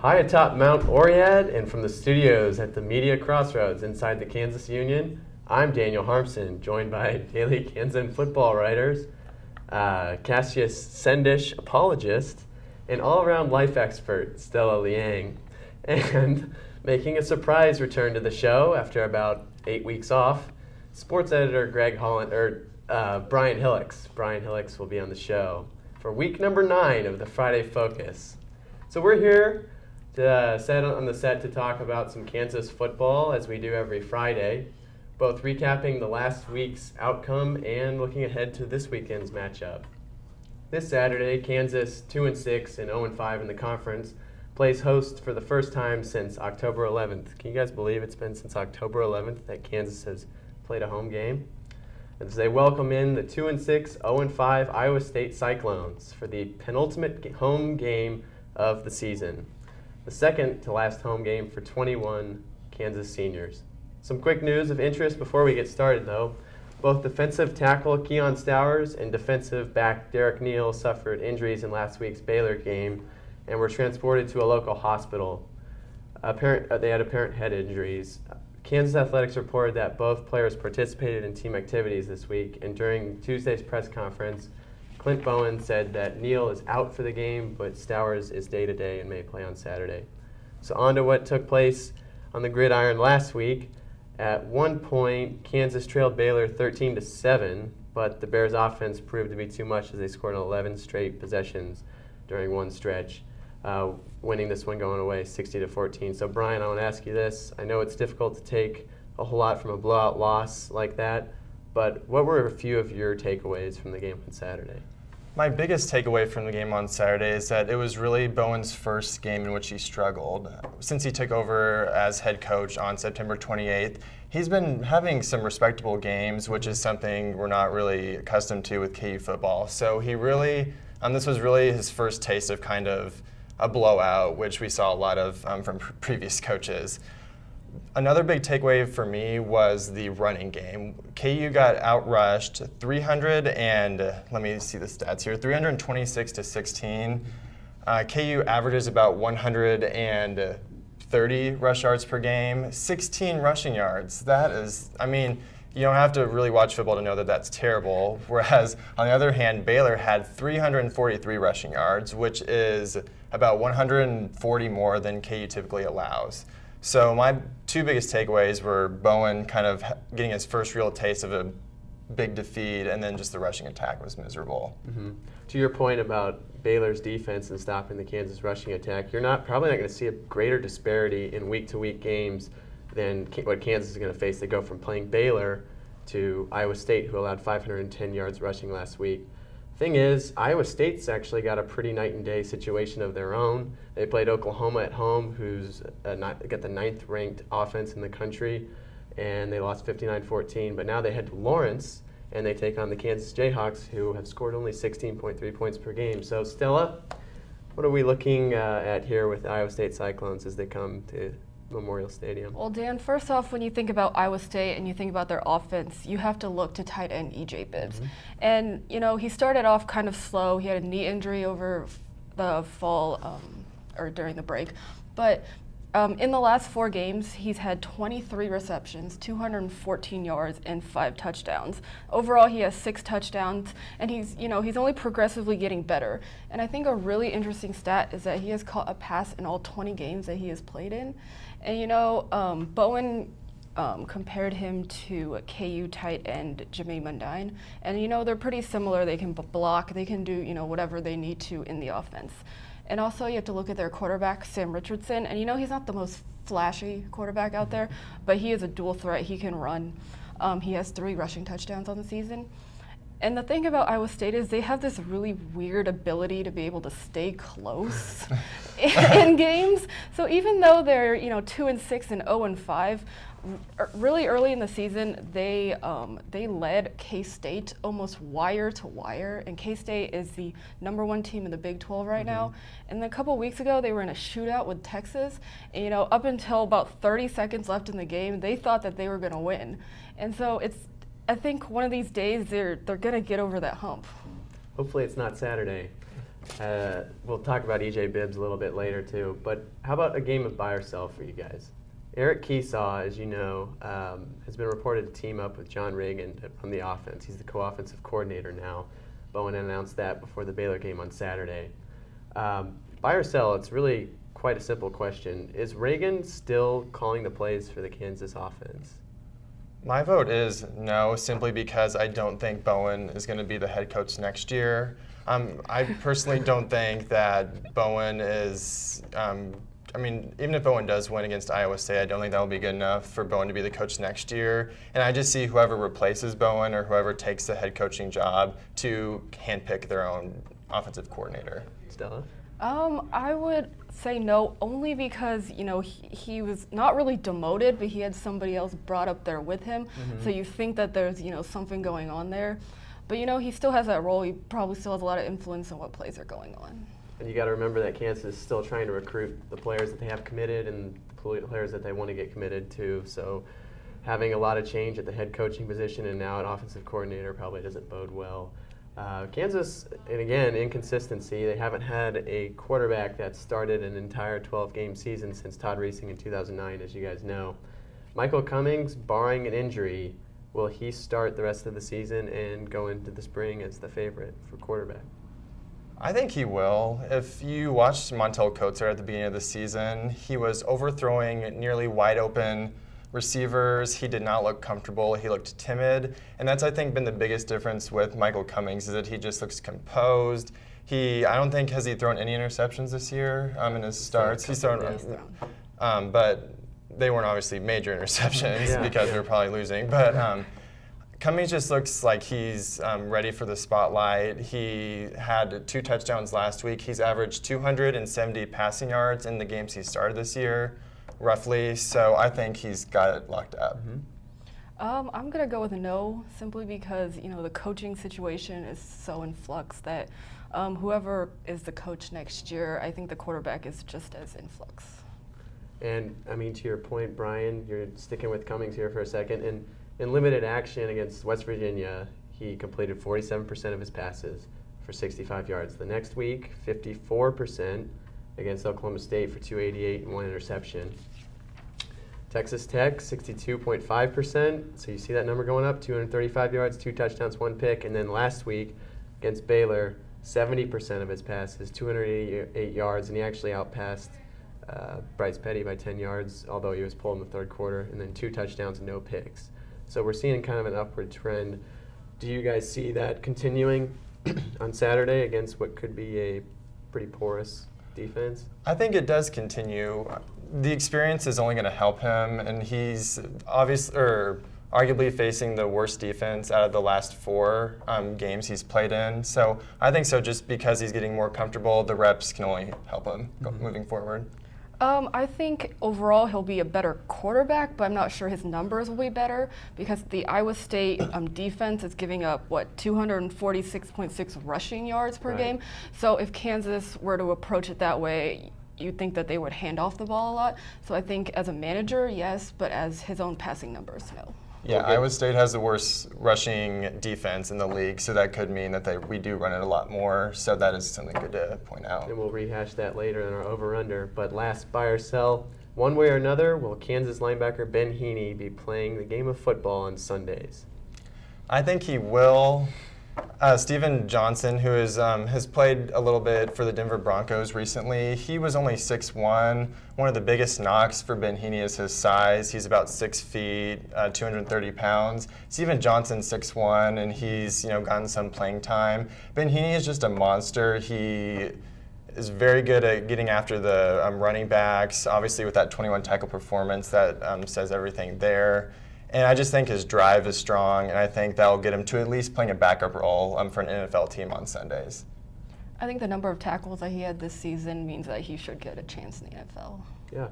High atop Mount Oriad and from the studios at the Media Crossroads inside the Kansas Union, I'm Daniel Harmson, joined by daily Kansan football writers, Cassius Sendish apologist, and all-around life expert Stella Liang. And making a surprise return to the show after about 8 weeks off, sports editor Brian Hillix. Brian Hillix will be on the show for week number 9 of the Friday Focus. So we're here to set on the set to talk about some Kansas football, as we do every Friday, both recapping the last week's outcome and looking ahead to this weekend's matchup. This Saturday, Kansas, 2-6 and 0-5 in the conference, plays host for the first time since October 11th. Can you guys believe it's been since October 11th that Kansas has played a home game? As they welcome in the 2-6, 0-5 Iowa State Cyclones for the penultimate home game of the season. The second to last home game for 21 Kansas seniors. Some quick news of interest before we get started, though. Both defensive tackle Keon Stowers and defensive back Derek Neal suffered injuries in last week's Baylor game and were transported to a local hospital. They had apparent head injuries. Kansas Athletics reported that both players participated in team activities this week, and during Tuesday's press conference, Clint Bowen said that Neal is out for the game, but Stowers is day-to-day and may play on Saturday. So on to what took place on the gridiron last week. At one point, Kansas trailed Baylor 13-7, but the Bears' offense proved to be too much as they scored 11 straight possessions during one stretch, winning this one going away 60-14. So Brian, I want to ask you this. I know it's difficult to take a whole lot from a blowout loss like that, but what were a few of your takeaways from the game on Saturday? My biggest takeaway from the game on Saturday is that it was really Bowen's first game in which he struggled. Since he took over as head coach on September 28th, he's been having some respectable games, which is something we're not really accustomed to with KU football. So this was really his first taste of kind of a blowout, which we saw a lot of from previous coaches. Another big takeaway for me was the running game. KU got outrushed 326-16. KU averages about 130 rush yards per game, 16 rushing yards. That is, you don't have to really watch football to know that that's terrible. Whereas, on the other hand, Baylor had 343 rushing yards, which is about 140 more than KU typically allows. So my two biggest takeaways were Bowen kind of getting his first real taste of a big defeat, and then just the rushing attack was miserable. Mm-hmm. To your point about Baylor's defense and stopping the Kansas rushing attack, you're probably not going to see a greater disparity in week-to-week games than what Kansas is going to face. They go from playing Baylor to Iowa State, who allowed 510 yards rushing last week. Thing is, Iowa State's actually got a pretty night and day situation of their own. They played Oklahoma at home, who's got the 9th-ranked offense in the country, and they lost 59-14. But now they head to Lawrence, and they take on the Kansas Jayhawks, who have scored only 16.3 points per game. So, Stella, what are we looking at here with Iowa State Cyclones as they come to Memorial Stadium? Well, Dan, first off, when you think about Iowa State and you think about their offense, you have to look to tight end E.J. Bibbs. Mm-hmm. And, he started off kind of slow. He had a knee injury over the fall or during the break. But in the last 4 games, he's had 23 receptions, 214 yards, and 5 touchdowns. Overall, he has 6 touchdowns, and he's only progressively getting better. And I think a really interesting stat is that he has caught a pass in all 20 games that he has played in. And Bowen compared him to KU tight end Jimmy Mundine, and they're pretty similar. They can block, they can do whatever they need to in the offense. And also you have to look at their quarterback, Sam Richardson, and he's not the most flashy quarterback out there, but he is a dual threat. He can run. He has 3 rushing touchdowns on the season. And the thing about Iowa State is they have this really weird ability to be able to stay close in games. So even though they're 2-6 and 0-5, really early in the season they led K-State almost wire to wire, and K-State is the #1 team in the Big 12 right now. And a couple weeks ago they were in a shootout with Texas, and up until about 30 seconds left in the game, they thought that they were going to win. And so I think one of these days they're going to get over that hump. Hopefully it's not Saturday. We'll talk about EJ Bibbs a little bit later too, but how about a game of buy or sell for you guys? Eric Keesaw, as you know, has been reported to team up with John Reagan on the offense. He's the co-offensive coordinator now. Bowen announced that before the Baylor game on Saturday. Buy or sell, it's really quite a simple question. Is Reagan still calling the plays for the Kansas offense? My vote is no, simply because I don't think Bowen is going to be the head coach next year. I personally don't think that Bowen is, even if Bowen does win against Iowa State, I don't think that will be good enough for Bowen to be the coach next year. And I just see whoever replaces Bowen or whoever takes the head coaching job to handpick their own offensive coordinator. Stella? I would say no, only because, he was not really demoted, but he had somebody else brought up there with him. Mm-hmm. So you think that there's, something going on there. But, he still has that role. He probably still has a lot of influence on what plays are going on. And you got to remember that Kansas is still trying to recruit the players that they have committed and the players that they want to get committed to. So having a lot of change at the head coaching position and now an offensive coordinator probably doesn't bode well. Kansas, and again, inconsistency. They haven't had a quarterback that started an entire 12-game season since Todd Reesing in 2009, as you guys know. Michael Cummings, barring an injury, will he start the rest of the season and go into the spring as the favorite for quarterback? I think he will. If you watched Montel Coates at the beginning of the season, he was overthrowing nearly wide open receivers. He did not look comfortable. He looked timid. And that's, I think, been the biggest difference with Michael Cummings is that he just looks composed. I don't think, has he thrown any interceptions this year in his starts? He's thrown, but they weren't obviously major interceptions because they were probably losing. But Cummings just looks like he's ready for the spotlight. He had 2 touchdowns last week. He's averaged 270 passing yards in the games he started this year, roughly. So I think he's got it locked up. Mm-hmm. I'm going to go with a no, simply because, the coaching situation is so in flux that whoever is the coach next year, I think the quarterback is just as in flux. And, to your point, Brian, you're sticking with Cummings here for a second. In limited action against West Virginia, he completed 47% of his passes for 65 yards. The next week, 54% against Oklahoma State for 288 and 1 interception. Texas Tech, 62.5%. So you see that number going up, 235 yards, 2 touchdowns, 1 pick. And then last week against Baylor, 70% of his passes, 288 yards, and he actually outpassed Bryce Petty by 10 yards, although he was pulled in the third quarter, and then 2 touchdowns and no picks. So we're seeing kind of an upward trend. Do you guys see that continuing on Saturday against what could be a pretty porous defense? I think it does continue. The experience is only going to help him, and he's arguably facing the worst defense out of the last 4 games he's played in. So I think so, just because he's getting more comfortable, the reps can only help him moving forward. I think overall he'll be a better quarterback, but I'm not sure his numbers will be better because the Iowa State defense is giving up, 246.6 rushing yards per game. So if Kansas were to approach it that way, you'd think that they would hand off the ball a lot. So I think as a manager, yes, but as his own passing numbers, no. Yeah, Iowa State has the worst rushing defense in the league, so that could mean that we do run it a lot more. So that is something good to point out. And we'll rehash that later in our over-under. But last, buy or sell, one way or another, will Kansas linebacker Ben Heaney be playing the game of football on Sundays? I think he will. Steven Johnson, who has played a little bit for the Denver Broncos recently, he was only 6'1". One of the biggest knocks for Ben Heaney is his size. He's about 6 feet, 230 pounds. Steven Johnson's 6'1", and he's gotten some playing time. Ben Heaney is just a monster. He is very good at getting after the running backs. Obviously, with that 21 tackle performance, that says everything there. And I just think his drive is strong, and I think that will get him to at least playing a backup role for an NFL team on Sundays. I think the number of tackles that he had this season means that he should get a chance in the NFL. Yeah.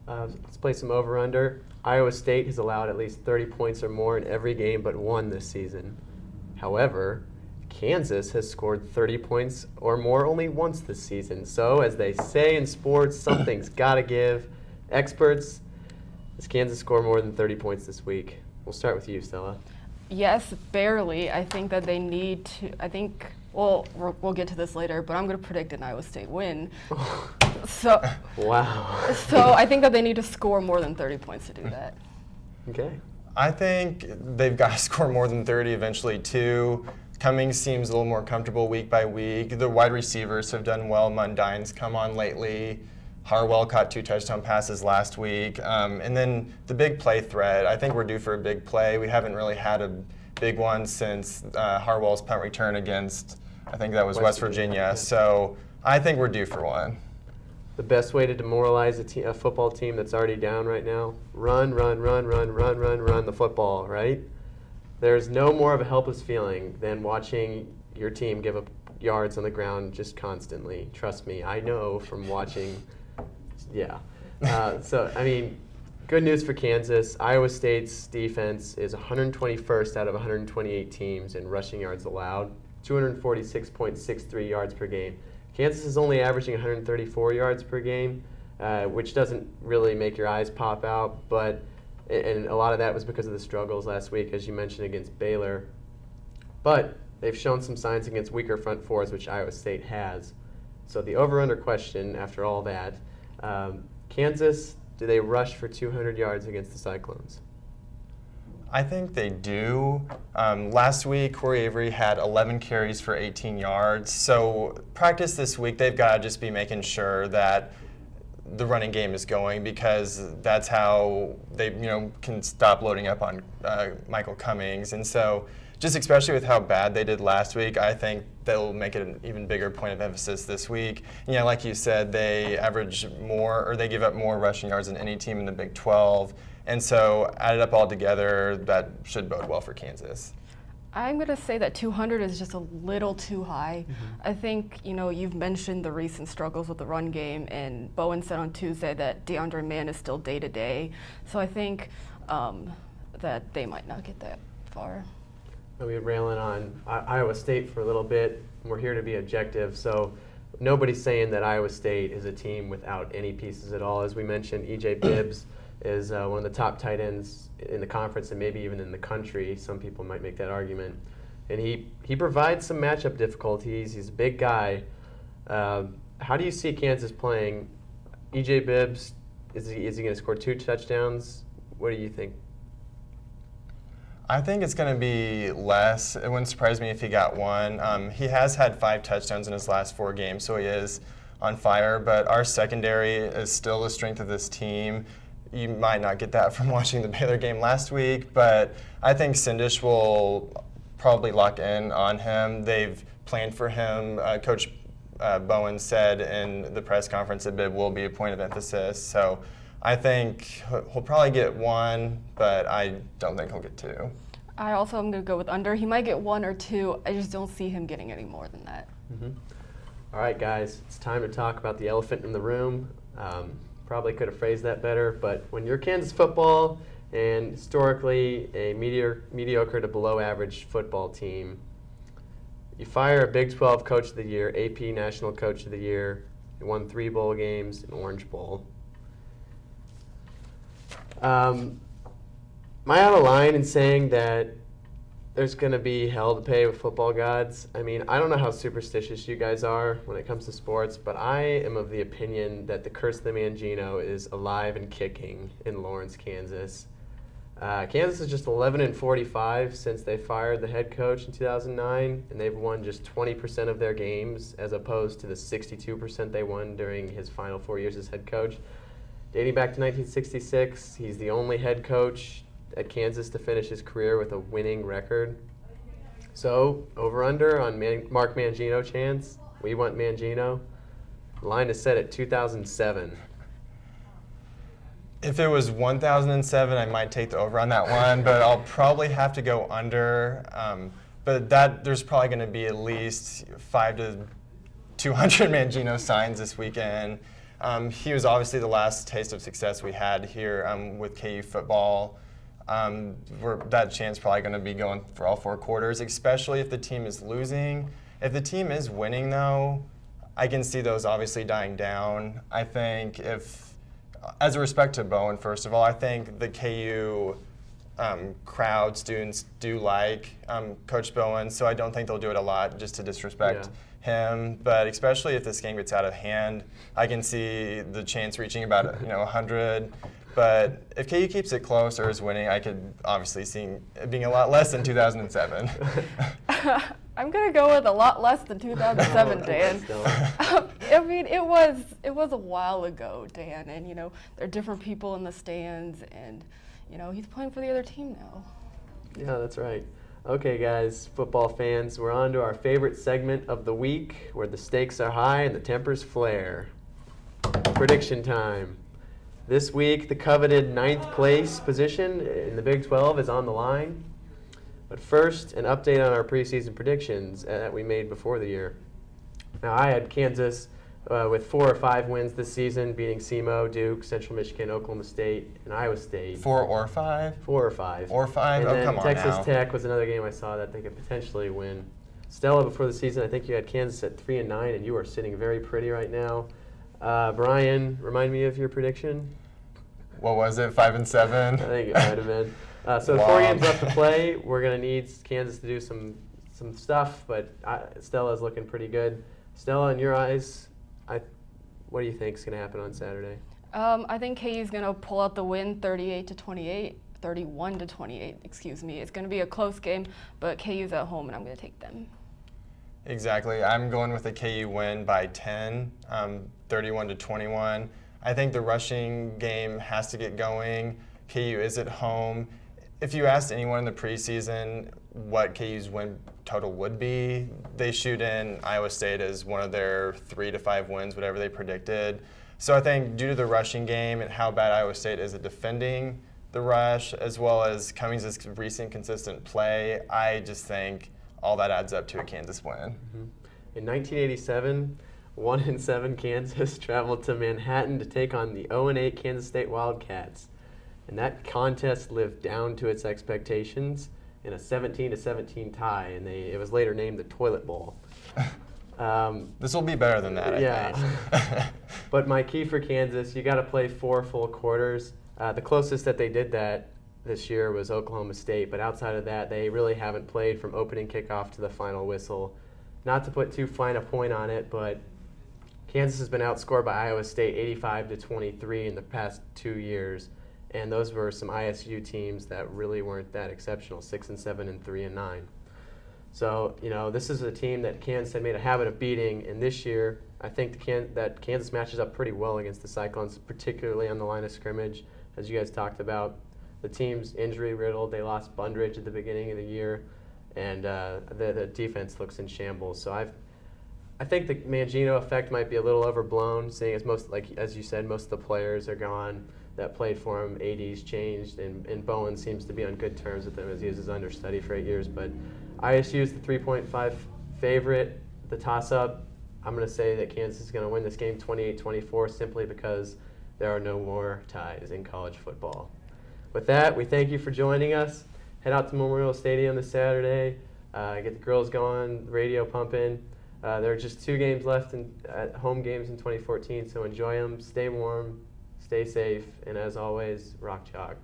Let's play some over-under. Iowa State has allowed at least 30 points or more in every game but 1 this season. However, Kansas has scored 30 points or more only once this season. So, as they say in sports, something's got to give. Experts, does Kansas score more than 30 points this week? We'll start with you, Stella. Yes, barely. I think that they need to. I think Well, we'll get to this later, but I'm going to predict an Iowa State win. So, Wow. so I think that they need to score more than 30 points to do that. Okay. I think they've got to score more than 30 eventually, too. Cummings seems a little more comfortable week by week. The wide receivers have done well. Mundine's come on lately. Harwell caught 2 touchdown passes last week. And then the big play threat, I think we're due for a big play. We haven't really had a big one since Harwell's punt return against, I think that was West Virginia. So I think we're due for one. The best way to demoralize a football team that's already down right now, run the football, right? There's no more of a helpless feeling than watching your team give up yards on the ground just constantly. Trust me, I know from watching. Yeah. So, I mean, good news for Kansas. Iowa State's defense is 121st out of 128 teams in rushing yards allowed, 246.63 yards per game. Kansas is only averaging 134 yards per game, which doesn't really make your eyes pop out, and a lot of that was because of the struggles last week, as you mentioned, against Baylor. But they've shown some signs against weaker front fours, which Iowa State has. So the over-under question after all that, Kansas, do they rush for 200 yards against the Cyclones? I think they do. Last week, Corey Avery had 11 carries for 18 yards. So practice this week, they've got to just be making sure that the running game is going, because that's how they can stop loading up on Michael Cummings. And so just especially with how bad they did last week, I think they'll make it an even bigger point of emphasis this week. Like you said, they average more, or they give up more rushing yards than any team in the Big 12. And so, added up all together, that should bode well for Kansas. I'm going to say that 200 is just a little too high. Mm-hmm. I think, you've mentioned the recent struggles with the run game, and Bowen said on Tuesday that DeAndre Mann is still day-to-day. So I think that they might not get that far. We'll be railing on Iowa State for a little bit. We're here to be objective. So nobody's saying that Iowa State is a team without any pieces at all. As we mentioned, E.J. Bibbs is one of the top tight ends in the conference and maybe even in the country. Some people might make that argument. And he provides some matchup difficulties. He's a big guy. How do you see Kansas playing? E.J. Bibbs, is he going to score 2 touchdowns? What do you think? I think it's going to be less. It wouldn't surprise me if he got 1. He has had 5 touchdowns in his last 4 games, so he is on fire. But our secondary is still the strength of this team. You might not get that from watching the Baylor game last week, but I think Sindish will probably lock in on him. They've planned for him. Coach Bowen said in the press conference that Bibb will be a point of emphasis. So I think he'll probably get 1, but I don't think he'll get 2. I also am going to go with under. He might get 1 or 2. I just don't see him getting any more than that. Mm-hmm. All right, guys, it's time to talk about the elephant in the room. Probably could have phrased that better, but when you're Kansas football and historically a mediocre to below average football team, you fire a Big 12 Coach of the Year, AP National Coach of the Year, you won 3 bowl games, an Orange Bowl. Am I out of line in saying that there's going to be hell to pay with football gods? I mean, I don't know how superstitious you guys are when it comes to sports, but I am of the opinion that the curse of the Mangino is alive and kicking in Lawrence, Kansas. Kansas is just 11-45 since they fired the head coach in 2009, and they've won just 20% of their games as opposed to the 62% they won during his final 4 years as head coach. Dating back to 1966, he's the only head coach at Kansas to finish his career with a winning record. So, over-under on Mark Mangino chance. We want Mangino. The line is set at 2007. If it was 1007, I might take the over on that one, but I'll probably have to go under. But there's probably going to be at least 5 to 200 Mangino signs this weekend. He was obviously the last taste of success we had here with KU football. That chance probably going to be going for all 4 quarters, especially if the team is losing. If the team is winning, though, I can see those obviously dying down. I think as a respect to Bowen, first of all, I think the KU crowd, students do like Coach Bowen, so I don't think they'll do it a lot just to disrespect him. But especially if this game gets out of hand, I can see the chance reaching about 100. But if KU keeps it close or is winning, I could obviously see it being a lot less than 2007. I'm gonna go with a lot less than 2007, Dan. I mean, it was a while ago, Dan, and there are different people in the stands, and he's playing for the other team now. Yeah, that's right. Okay, guys, football fans, we're on to our favorite segment of the week, where the stakes are high and the tempers flare. Prediction time. This week, the coveted 9th place position in the Big 12 is on the line. But first, an update on our preseason predictions that we made before the year. Now, I had Kansas with 4 or 5 wins this season, beating SEMO, Duke, Central Michigan, Oklahoma State, and Iowa State. 4 or 5? 4 or 5. Or 5? And Oh, then come on Texas now. Tech was another game I saw that they could potentially win. Stella, before the season, I think you had Kansas at 3-9, and you are sitting very pretty right now. Brian, remind me of your prediction. What was it, 5-7? I think it might have been. So 4 games left to play. We're going to need Kansas to do some stuff, but Stella's looking pretty good. Stella, in your eyes, what do you think is going to happen on Saturday? I think KU's going to pull out the win 38-28, 31-28, excuse me. It's going to be a close game, but KU's at home, and I'm going to take them. Exactly. I'm going with a KU win by 10, 31-21. I think the rushing game has to get going. KU is at home. If you asked anyone in the preseason what KU's win total would be, they shoot in Iowa State as one of their 3 to 5 wins, whatever they predicted. So I think due to the rushing game and how bad Iowa State is at defending the rush, as well as Cummings' recent consistent play, I just think all that adds up to a Kansas win. Mm-hmm. In 1987, 1-7 Kansas traveled to Manhattan to take on the 0-8 Kansas State Wildcats. And that contest lived down to its expectations in a 17-17 tie, and it was later named the Toilet Bowl. This will be better than that, I think. But my key for Kansas, you got to play 4 full quarters. The closest that they did that this year was Oklahoma State, but outside of that, they really haven't played from opening kickoff to the final whistle. Not to put too fine a point on it, but Kansas has been outscored by Iowa State 85-23 in the past 2 years. And those were some ISU teams that really weren't that exceptional, 6-7 and 3-9. So, this is a team that Kansas had made a habit of beating, and this year, I think that Kansas matches up pretty well against the Cyclones, particularly on the line of scrimmage, as you guys talked about. The team's injury-riddled. They lost Bundridge at the beginning of the year, and the defense looks in shambles. So I think the Mangino effect might be a little overblown, seeing as you said, most of the players are gone that played for him. AD's changed, and Bowen seems to be on good terms with them as he was his understudy for 8 years. But ISU is the 3.5 favorite. The toss-up, I'm going to say that Kansas is going to win this game 28-24 simply because there are no more ties in college football. With that, we thank you for joining us. Head out to Memorial Stadium this Saturday. Get the girls going, radio pumping. There are just 2 games left at home games in 2014, so enjoy them. Stay warm. Stay safe, and as always, rock chalk.